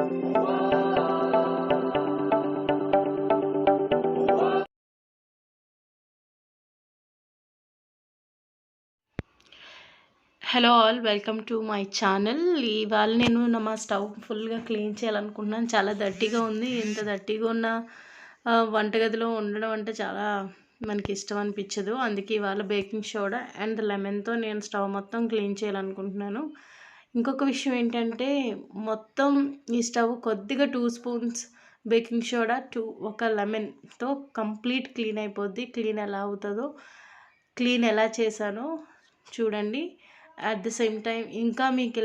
Hello all, welcome to my channel. ఇవాళ నేను మా స్టవ్ ఫుల్గా క్లీన్ చేయాలనుకుంటున్నాను. చాలా దట్టిగా ఉంది. ఇంత దట్టిగా ఉన్న వంటగదిలో ఉండడం అంటే చాలా మనకి ఇష్టం అనిపించదు. అందుకే ఇవాళ బేకింగ్ సోడా అండ్ లెమన్తో నేను స్టవ్ మొత్తం క్లీన్ చేయాలనుకుంటున్నాను. ఇంకొక విషయం ఏంటంటే, మొత్తం ఈ స్టవ్ కొద్దిగా 2 స్పూన్స్ బేకింగ్ సోడా, ఒక లెమన్తో కంప్లీట్ క్లీన్ అయిపోద్ది. క్లీన్ ఎలా చేశానో చూడండి. అట్ ద సేమ్ టైం ఇంకా మీకు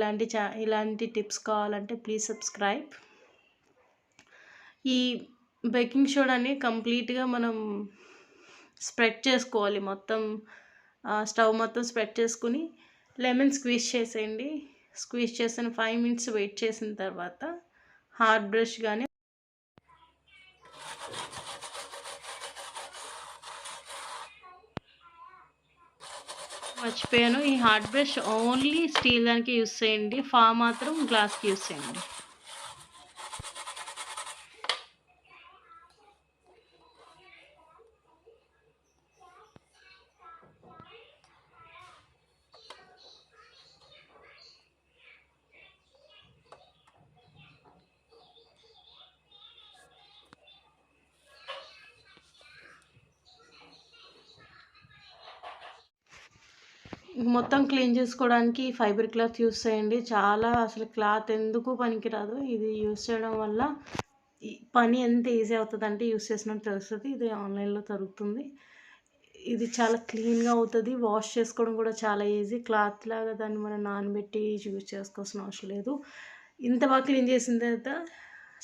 ఇలాంటి టిప్స్ కావాలంటే ప్లీజ్ సబ్స్క్రైబ్. ఈ బేకింగ్ సోడాని కంప్లీట్గా మనం స్ప్రెడ్ చేసుకోవాలి. స్టవ్ మొత్తం స్ప్రెడ్ చేసుకుని లెమన్ స్క్వీజ్ చేసేయండి. స్క్వీజ్ చేసిన 5 minutes వెయిట్ చేసిన తర్వాత హార్డ్ బ్రష్ కానీ మర్చిపోయాను, ఈ హార్డ్ బ్రష్ ఓన్లీ స్టీల్ దానికి యూస్ చేయండి. మాత్రం గ్లాస్కి యూస్ చేయండి. మొత్తం క్లీన్ చేసుకోవడానికి ఫైబర్ క్లాత్ యూస్ చేయండి. అసలు క్లాత్ ఎందుకు పనికిరాదు. ఇది యూస్ చేయడం వల్ల పని ఎంత ఈజీ అవుతుందంటే యూస్ చేసినట్టు తెలుస్తుంది. ఇది ఆన్లైన్లో దొరుకుతుంది. ఇది చాలా క్లీన్గా అవుతుంది. వాష్ చేసుకోవడం కూడా చాలా ఈజీ. క్లాత్ లాగా దాన్ని మనం నానబెట్టి యూజ్ చేసుకోవాల్సిన అవసరం లేదు. ఇంత బాగా క్లీన్ చేసిన తర్వాత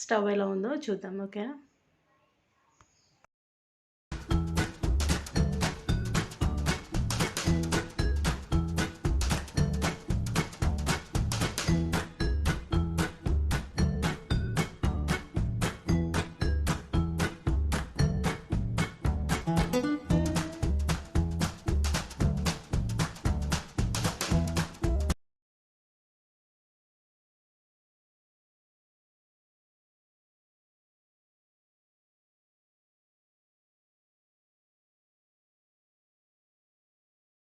స్టవ్ ఎలా ఉందో చూద్దాం. ఓకేనా?